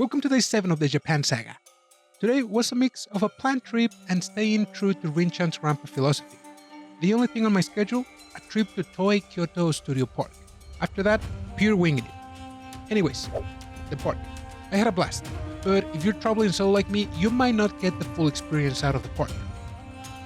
Welcome to day 7 of the Japan Saga. Today was a mix of a planned trip and staying true to Rin-chan's Rampa philosophy. The only thing on my schedule, a trip to Toei Kyoto Studio Park. After that, pure winging it. Anyways, the park. I had a blast, but if you're traveling solo like me, you might not get the full experience out of the park.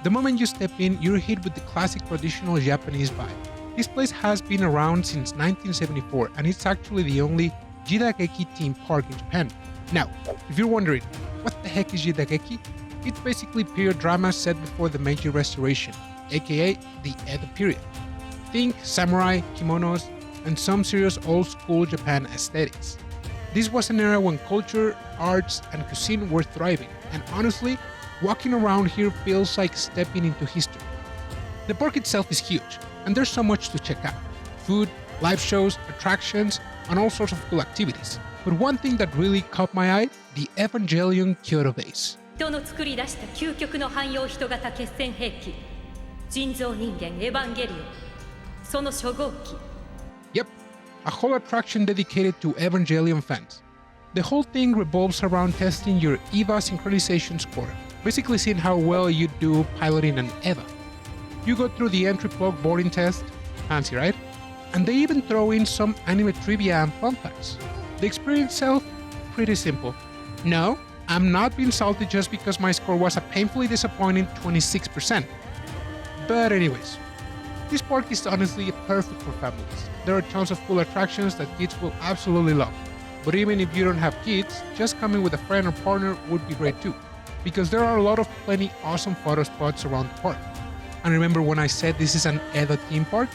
The moment you step in, you're hit with the classic traditional Japanese vibe. This place has been around since 1974 and it's actually the only Jidageki theme park in Japan. Now, if you're wondering, what the heck is Jidageki? It's basically period drama set before the Meiji Restoration, aka the Edo period. Think samurai, kimonos, and some serious old-school Japan aesthetics. This was an era when culture, arts, and cuisine were thriving, and honestly, walking around here feels like stepping into history. The park itself is huge, and there's so much to check out. Food, live shows, attractions, and all sorts of cool activities. But one thing that really caught my eye, the Evangelion Kyoto base. 人の作り出した究極の汎用人型決戦兵器人造人間エヴァンゲリオンその初号機 Yep, a whole attraction dedicated to Evangelion fans. The whole thing revolves around testing your EVA synchronization score, basically seeing how well you do piloting an EVA. You go through the entry plug boarding test, fancy right? And they even throw in some anime trivia and fun facts. The experience itself, pretty simple. No, I'm not being salty just because my score was a painfully disappointing 26%. But anyways, this park is honestly perfect for families. There are tons of cool attractions that kids will absolutely love. But even if you don't have kids, just coming with a friend or partner would be great too, because there are a lot of plenty awesome photo spots around the park. And remember when I said this is an Edo theme park?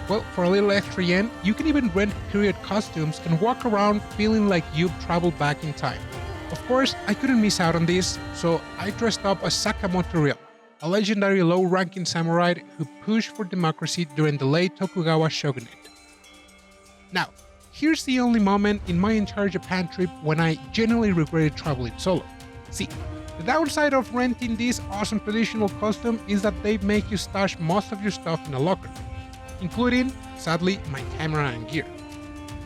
Well, for a little extra yen, you can even rent period costumes and walk around feeling like you've traveled back in time. Of course, I couldn't miss out on this, so I dressed up as Sakamoto Ryoma, a legendary low-ranking samurai who pushed for democracy during the late Tokugawa shogunate. Now, here's the only moment in my entire Japan trip when I genuinely regretted traveling solo. See, the downside of renting this awesome traditional costume is that they make you stash most of your stuff in a locker, including, sadly, my camera and gear.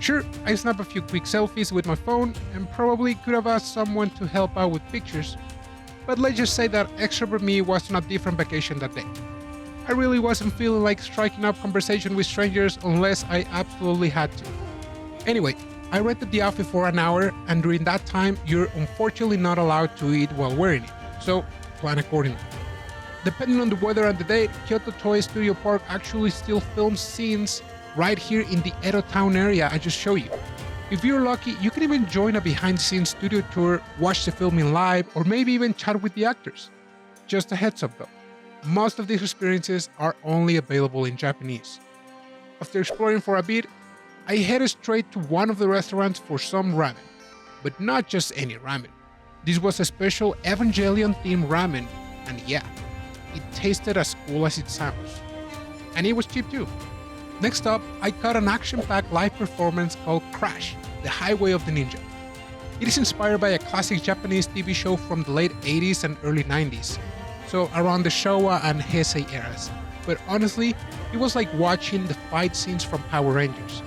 Sure, I snapped a few quick selfies with my phone and probably could have asked someone to help out with pictures, but let's just say that extrovert me was on a different vacation that day. I really wasn't feeling like striking up conversation with strangers unless I absolutely had to. Anyway, I rented the outfit for an hour, and during that time, you're unfortunately not allowed to eat while wearing it, so plan accordingly. Depending on the weather and the date, Kyoto Toei Studio Park actually still films scenes right here in the Edo town area I just showed you. If you're lucky, you can even join a behind-the-scenes studio tour, watch the filming live, or maybe even chat with the actors. Just a heads up though, most of these experiences are only available in Japanese. After exploring for a bit, I headed straight to one of the restaurants for some ramen. But not just any ramen. This was a special Evangelion-themed ramen, and yeah, it tasted as cool as it sounds. And it was cheap too. Next up, I caught an action-packed live performance called Crash, the Highway of the Ninja. It is inspired by a classic Japanese TV show from the late 80s and early 90s, so around the Showa and Heisei eras. But honestly, it was like watching the fight scenes from Power Rangers.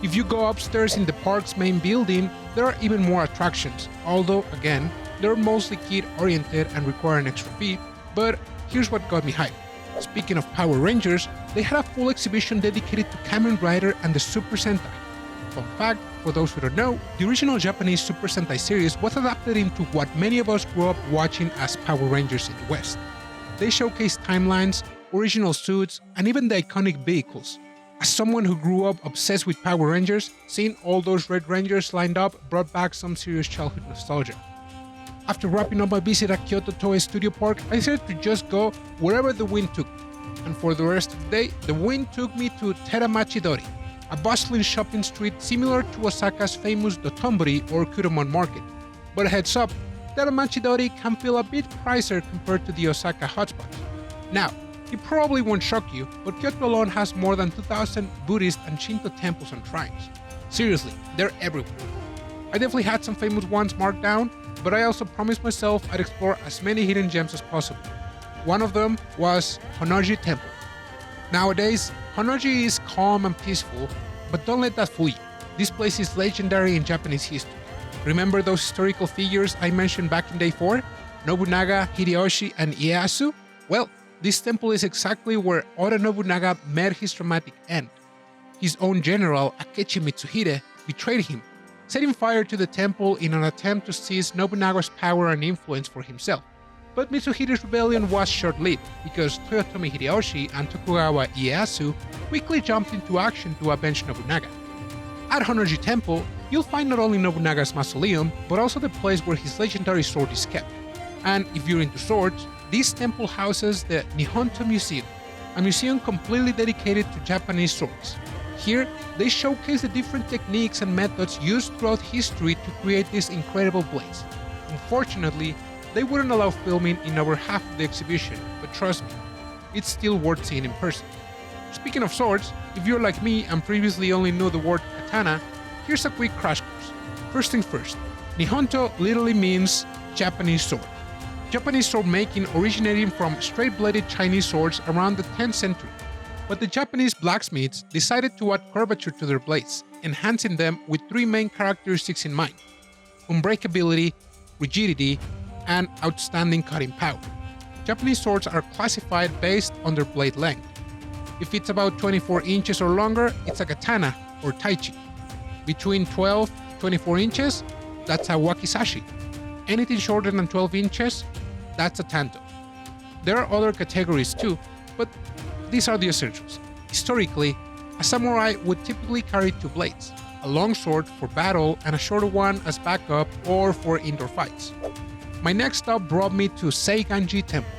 If you go upstairs in the park's main building, there are even more attractions, although again, they're mostly kid-oriented and require an extra fee, but here's what got me hyped. Speaking of Power Rangers, they had a full exhibition dedicated to Kamen Rider and the Super Sentai. Fun fact, for those who don't know, the original Japanese Super Sentai series was adapted into what many of us grew up watching as Power Rangers in the West. They showcased timelines, original suits, and even the iconic vehicles. As someone who grew up obsessed with Power Rangers, seeing all those Red Rangers lined up brought back some serious childhood nostalgia. After wrapping up my visit at Kyoto Toei Studio Park, I decided to just go wherever the wind took me. And for the rest of the day, the wind took me to Teramachidori, a bustling shopping street similar to Osaka's famous Dotonbori or Kuromon Market. But a heads up, Teramachidori can feel a bit pricier compared to the Osaka hotspots. Now, it probably won't shock you, but Kyoto alone has more than 2,000 Buddhist and Shinto temples and shrines. Seriously, they're everywhere. I definitely had some famous ones marked down, but I also promised myself I'd explore as many hidden gems as possible. One of them was Honno-ji Temple. Nowadays, Honno-ji is calm and peaceful, but don't let that fool you. This place is legendary in Japanese history. Remember those historical figures I mentioned back in day 4? Nobunaga, Hideyoshi, and Ieyasu? Well, this temple is exactly where Oda Nobunaga met his dramatic end. His own general, Akechi Mitsuhide, betrayed him, setting fire to the temple in an attempt to seize Nobunaga's power and influence for himself. But Mitsuhide's rebellion was short-lived, because Toyotomi Hideyoshi and Tokugawa Ieyasu quickly jumped into action to avenge Nobunaga. At Honno-ji Temple, you'll find not only Nobunaga's mausoleum, but also the place where his legendary sword is kept. And if you're into swords, this temple houses the Nihonto Museum, a museum completely dedicated to Japanese swords. Here, they showcase the different techniques and methods used throughout history to create these incredible blades. Unfortunately, they wouldn't allow filming in over half of the exhibition, but trust me, it's still worth seeing in person. Speaking of swords, if you're like me and previously only knew the word katana, here's a quick crash course. First things first, Nihonto literally means Japanese sword. Japanese sword making originating from straight-bladed Chinese swords around the 10th century. But the Japanese blacksmiths decided to add curvature to their blades, enhancing them with 3 main characteristics in mind: unbreakability, rigidity, and outstanding cutting power. Japanese swords are classified based on their blade length. If it's about 24 inches or longer, it's a katana or taichi. Between 12 to 24 inches, that's a wakizashi. Anything shorter than 12 inches, that's a tanto. There are other categories too, but these are the essentials. Historically, a samurai would typically carry 2 blades, a long sword for battle and a shorter one as backup or for indoor fights. My next stop brought me to Seigan-ji Temple,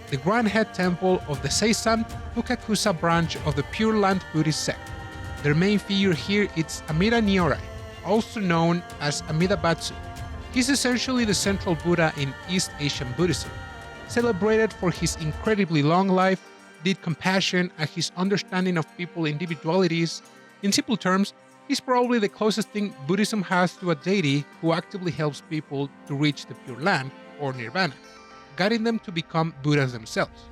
the grand head temple of the Seisan Fukakusa branch of the Pure Land Buddhist sect. Their main figure here is Amida Nyorai, also known as Amida Batsu. He's essentially the central Buddha in East Asian Buddhism, celebrated for his incredibly long life, deep compassion, and his understanding of people's individualities. In simple terms, he's probably the closest thing Buddhism has to a deity who actively helps people to reach the Pure Land, or Nirvana, guiding them to become Buddhas themselves.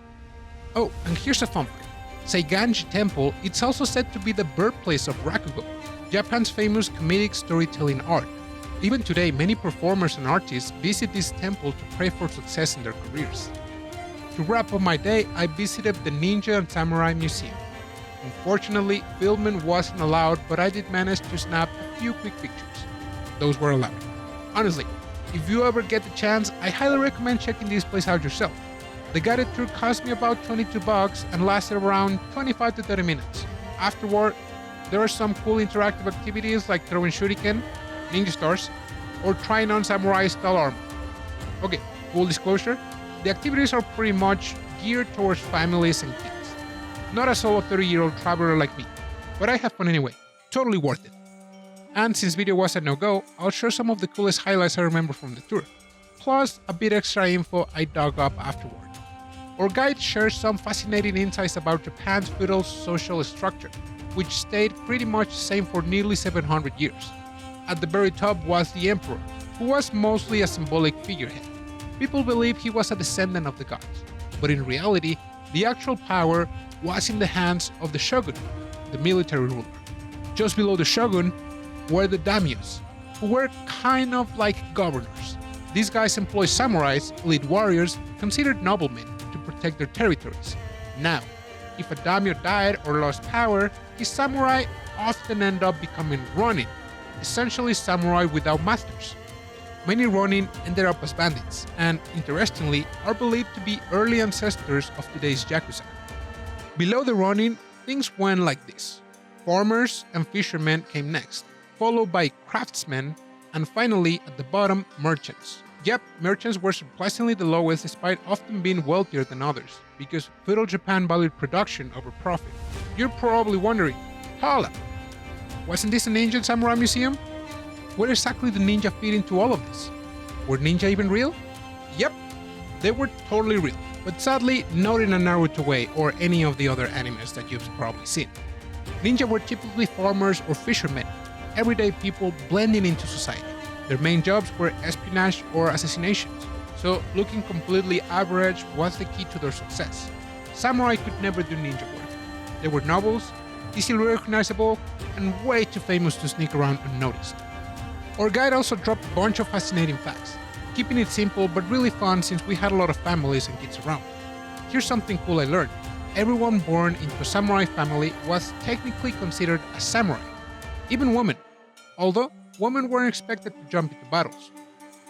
Oh, and here's a fun fact. Seigan-ji Temple is also said to be the birthplace of Rakugo, Japan's famous comedic storytelling art. Even today, many performers and artists visit this temple to pray for success in their careers. To wrap up my day, I visited the Ninja and Samurai Museum. Unfortunately, filming wasn't allowed, but I did manage to snap a few quick pictures. Those were allowed. Honestly, if you ever get the chance, I highly recommend checking this place out yourself. The guided tour cost me about $22 and lasted around 25 to 30 minutes. Afterward, there are some cool interactive activities like throwing shuriken, ninja stars, or trying on samurai-style armor. Okay, full disclosure, the activities are pretty much geared towards families and kids. Not a solo 30-year-old traveler like me, but I had fun anyway. Totally worth it. And since video was a no-go, I'll share some of the coolest highlights I remember from the tour, plus a bit extra info I dug up afterward. Our guide shares some fascinating insights about Japan's feudal social structure, which stayed pretty much the same for nearly 700 years. At the very top was the emperor, who was mostly a symbolic figurehead. People believe he was a descendant of the gods, but in reality, the actual power was in the hands of the shogun, the military ruler. Just below the shogun were the daimyos, who were kind of like governors. These guys employ samurais, elite warriors, considered noblemen, to protect their territories. Now, if a daimyo died or lost power, his samurai often end up becoming ronin, essentially samurai without masters. Many ronin ended up as bandits, and interestingly, are believed to be early ancestors of today's yakuza. Below the ronin, things went like this. Farmers and fishermen came next, followed by craftsmen, and finally, at the bottom, merchants. Yep, merchants were surprisingly the lowest despite often being wealthier than others, because feudal Japan valued production over profit. You're probably wondering, hold up, wasn't this an ancient samurai museum? Where exactly did ninja fit into all of this? Were ninja even real? Yep, they were totally real, but sadly not in a Naruto way or any of the other animes that you've probably seen. Ninja were typically farmers or fishermen, everyday people blending into society. Their main jobs were espionage or assassinations, so looking completely average was the key to their success. Samurai could never do ninja work. They were nobles, easily recognizable, and way too famous to sneak around unnoticed. Our guide also dropped a bunch of fascinating facts, keeping it simple but really fun since we had a lot of families and kids around. Here's something cool I learned. Everyone born into a samurai family was technically considered a samurai, even women, although women weren't expected to jump into battles.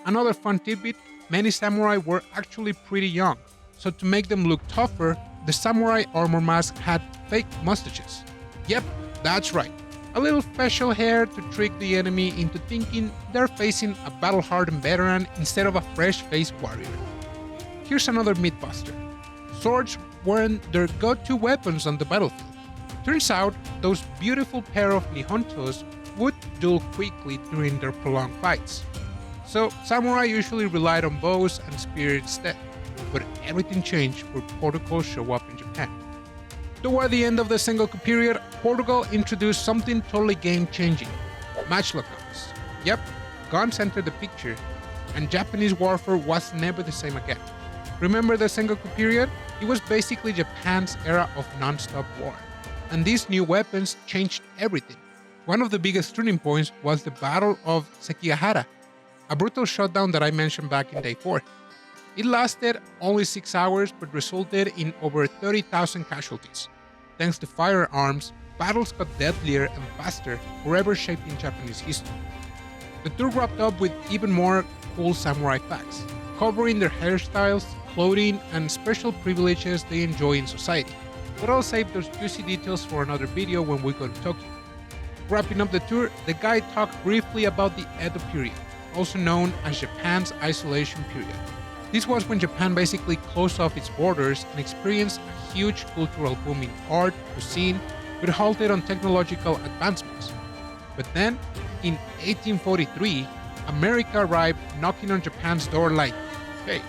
Another fun tidbit, many samurai were actually pretty young, so to make them look tougher, the samurai armor mask had fake mustaches. Yep, that's right. A little facial hair to trick the enemy into thinking they're facing a battle-hardened veteran instead of a fresh-faced warrior. Here's another mythbuster. Swords weren't their go-to weapons on the battlefield. Turns out, those beautiful pair of nihontos would dull quickly during their prolonged fights. So, samurai usually relied on bows and spears instead. But everything changed when Portugal showed up in Japan. Toward the end of the Sengoku period, Portugal introduced something totally game-changing: matchlock guns. Yep, guns entered the picture, and Japanese warfare was never the same again. Remember the Sengoku period? It was basically Japan's era of non-stop war. And these new weapons changed everything. One of the biggest turning points was the Battle of Sekigahara, a brutal showdown that I mentioned back in day 4. It lasted only 6 hours but resulted in over 30,000 casualties. Thanks to firearms, battles got deadlier and faster, forever shaping Japanese history. The tour wrapped up with even more cool samurai facts, covering their hairstyles, clothing, and special privileges they enjoy in society. But I'll save those juicy details for another video when we go to Tokyo. Wrapping up the tour, the guide talked briefly about the Edo period, also known as Japan's isolation period. This was when Japan basically closed off its borders and experienced a huge cultural boom in art, cuisine, but halted on technological advancements. But then, in 1843, America arrived knocking on Japan's door like, "Hey,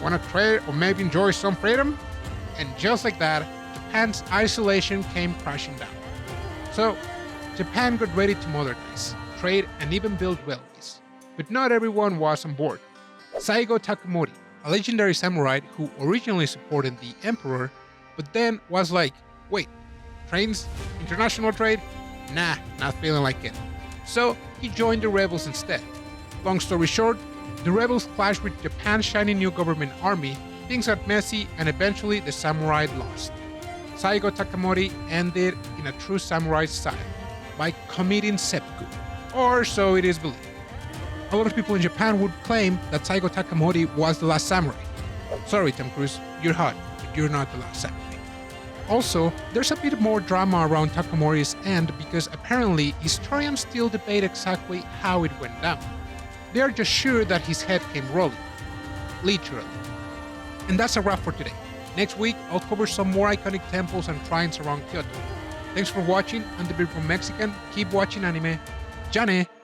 wanna trade or maybe enjoy some freedom?" And just like that, Japan's isolation came crashing down. So, Japan got ready to modernize, trade, and even build railways. But not everyone was on board. Saigo Takamori, a legendary samurai who originally supported the emperor, but then was like, wait, trains? International trade? Nah, not feeling like it. So he joined the rebels instead. Long story short, the rebels clashed with Japan's shiny new government army, things got messy, and eventually the samurai lost. Saigo Takamori ended in a true samurai style, by committing seppuku, or so it is believed. A lot of people in Japan would claim that Saigo Takamori was the last samurai. Sorry, Tom Cruise, you're hot, but you're not the last samurai. Also, there's a bit more drama around Takamori's end because apparently historians still debate exactly how it went down. They are just sure that his head came rolling. Literally. And that's a wrap for today. Next week, I'll cover some more iconic temples and shrines around Kyoto. Thanks for watching, I'm the Beautiful Mexican. Keep watching anime. Ja ne!